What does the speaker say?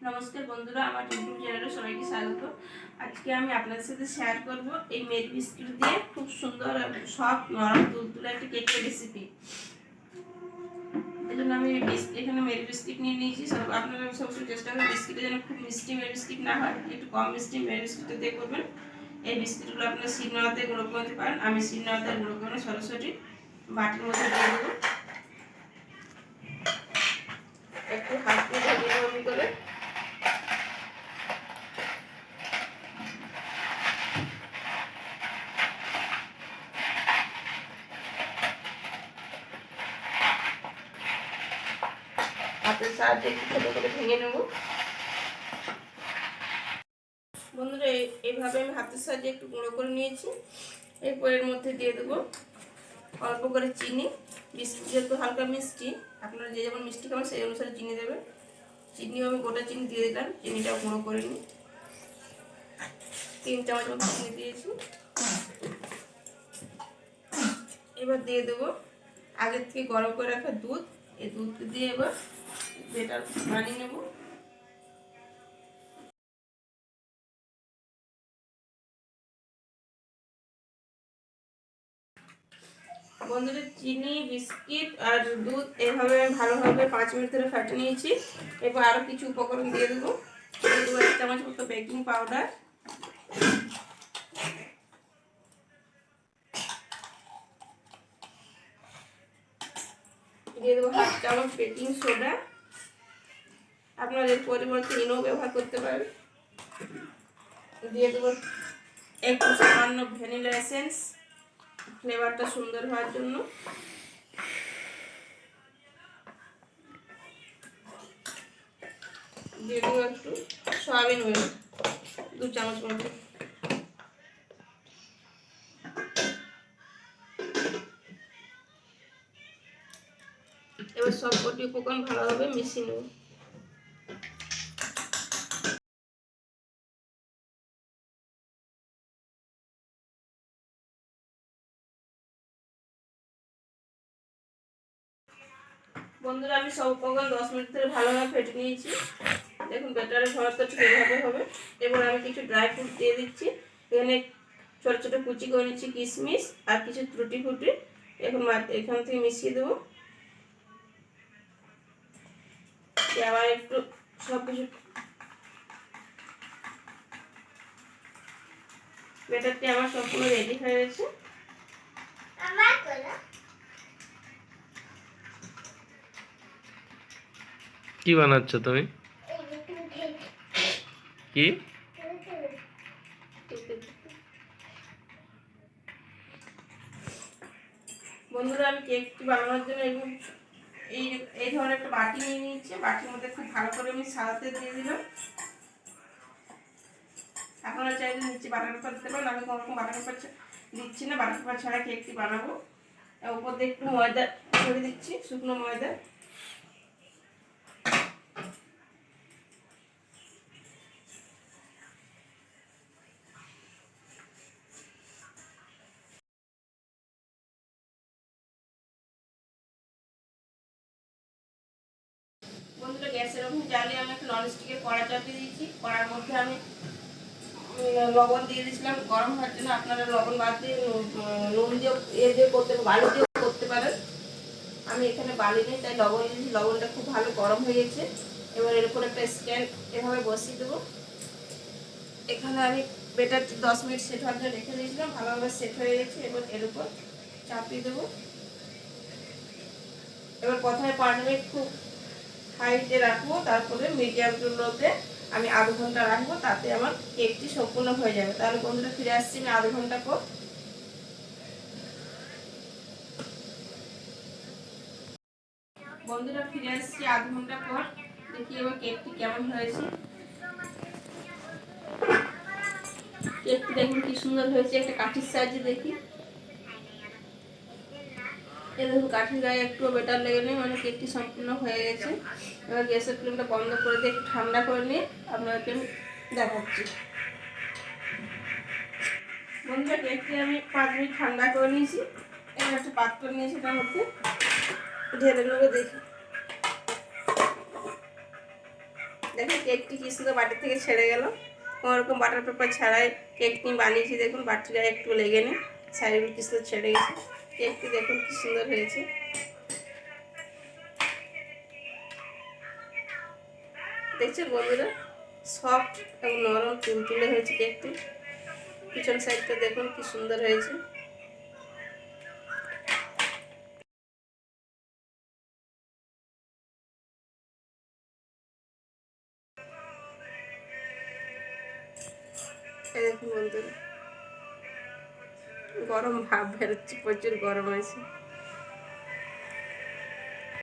নমস্কার বন্ধুরা, আমার ইউটিউব চ্যানেলে সবাইকে স্বাগত। আজকে আমি আপনাদের সাথে শেয়ার করব এই মেরি বিস্কিট দিয়ে খুব সুন্দর সব নরম তুলতুলে একটা কেকের রেসিপি। এই জন্য আমি এখানে মেরি বিস্কিট নিয়ে নিয়েছি। আপনারা সবসময় চেষ্টা করবেন বিস্কিটের যেন খুব মিষ্টি মেরি বিস্কিট না হয়, একটু কম মিষ্টি মেরি বিস্কিটটা দিয়ে করবেন। এই বিস্কিটগুলো আপনারা শিলনোড়াতে গুঁড়ো করে নিতে পারেন। আমি শিলনোড়াতে গুঁড়ো করে সরাসরি বাটির মধ্যে দিয়ে দেবো। একটু হাত দিয়ে ভেঙে আমি করে হাতের সাহায্যে একটু ছোটো করে ভেঙে নেব। বন্ধুরা, এইভাবে আমি হাতের সাহায্যে একটু গুঁড়ো করে নিয়েছি। এরপর এর মধ্যে দিয়ে দেবো অল্প করে চিনি। বিস্কিট যেহেতু হালকা মিষ্টি, আপনারা যে যেমন মিষ্টি খাবেন সেই অনুসারে চিনি দেবেন। চিনিও আমি গোটা চিনি দিয়ে দিলাম, চিনিটাও গুঁড়ো করে নিই। 3 চামচ মতো চিনি দিয়েছি। এবার দিয়ে দেবো আগের থেকে গরম করে রাখা দুধ। এই দুধ দিয়ে এবার বেটার বানিয়ে নেব। বন্ধুরা, চিনি, বিস্কিট আর দুধ এভাবে ভালোভাবে 5 মিনিট ধরে ফাটিয়ে নিয়েছি। এবার আরও কিছু উপকরণ দিয়ে দেবো। 1 চামচ মতো বেকিং পাউডার, দিয়ে দেবো 1/2 চামচ বেকিং সোডা। আপনারা এর পরিবর্তে ইনো ব্যবহার করতে পারেন। দিয়ে দেবো একটু সামান্য ভ্যানিলা এসেন্স, ফ্লেভারটা সুন্দর হওয়ার জন্য। দিয়ে দেবো একটু সয়াবিন অয়েল, 2 চামচ মতো। এবার সবকটি উপকরণ ভালোভাবে মিশিয়ে নেব। বন্ধুরা, আমি সব উপকরণ 10 মিনিট ধরে ভালোভাবে ফেটে নিয়েছি। দেখুন ব্যাটারের ঘনত্বটা ঠিক এভাবে হবে। এবার আমি কিছু ড্রাই ফ্রুট দিয়ে দিচ্ছি। এখানে ছোটো ছোটো কুচি করে নিচ্ছি কিশমিশ আর কিছু ত্রুটি ফুটি। এখন এখান থেকে মিশিয়ে দেবো। আবার একটু সব কিছু ব্যাটারটি আমার সম্পূর্ণ রেডি হয়ে গেছে। কি বানাচ্ছ তুমি? কি বন্ধুরা, আমি কেকটি বানানোর জন্য এই এই ধরনের একটা বাটি নিয়ে নিয়েছি। বাটির মধ্যে খুব ভালো করে আমি সাজাতে দিয়ে দিলাম। আপনারা চাইলে নিচে বাটার পেপার দিতে পারেন। আমি কোনো রকম বাটার পেপার দিচ্ছি না, বাটার পেপার ছাড়া কেকটি বানাবো। উপর দিয়ে একটু ময়দা ছড়িয়ে দিচ্ছি, শুকনো ময়দা। বন্ধুরা, গ্যাসের ওভেন জ্বালিয়ে আমি একটা ননস্টিকের কড়া চাপিয়ে দিয়েছি। কড়ার মধ্যে আমি লবণ দিয়ে দিয়েছিলাম গরম হওয়ার জন্য। আপনারা লবণ বাদ দিয়ে নুন দিয়ে করতে, বালি দিয়ে করতে পারেন। আমি এখানে বালি নেই তাই লবণ দিয়েছি। লবণটা খুব ভালো গরম হয়ে গেছে। এবার এর উপর একটা স্ট্যান্ড এভাবে বসিয়ে দেবো। এখানে আমি বেটারটি 10 মিনিট সেট হওয়ার জন্য রেখে দিয়েছিলাম, ভালোভাবে সেট হয়ে গেছে। এবার এর উপর চাপিয়ে দেবো। এবার প্রথমে 5 মিনিট খুব হাইতে রাখবো, তারপরে মিডিয়াম টু লোতে আমি আধ ঘন্টা রাখবো। তাতে আমার কেকটি সম্পূর্ণ হয়ে যাবে। তাহলে বন্ধুরা, ফিরে আসছি আমি আধ ঘন্টা পর। বন্ধুরা, ফিরে আসছি আধ ঘন্টা পর। দেখি এবার কেকটি কেমন হয়েছে। কেকটি দেখুন কি সুন্দর হয়েছে, একটা কাঠির সাহায্যে দেখি। এই দেখুন কাঠির গায়ে একটু বেটার লেগে নেই, মানে কেকটি সম্পূর্ণ হয়ে গেছে। এবার গ্যাসের ফ্লেমটা বন্ধ করে দিয়ে একটু ঠান্ডা করে নিয়ে আপনাদেরকে আমি দেখাচ্ছি। বন্ধুরা, কেকটি আমি 5 মিনিট ঠান্ডা করে নিয়েছি। এবার একটা পাত্র নিয়েছি, তার মধ্যে ঢেলে নেবো। দেখি দেখুন কেকটি কি সুন্দর বাটি থেকে ছেড়ে গেল। কোনোরকম বাটার পেপার ছাড়াই কেকটি বানিয়েছি। দেখুন বাটিটা একটু লেগে নেই, সাইডগুলো কি সুন্দর ছেড়ে গেছে। কেকটি দেখুন কি সুন্দর হয়েছে। দেখছেন বন্ধুরা, সফট এবং নরম তুলতুলে হয়েছে কেকটি। পিছন সাইডটা দেখুন কি সুন্দর হয়েছে। এই দেখুন বন্ধুরা, গরম ভাব বেরোচ্ছে, প্রচুর গরম আছে।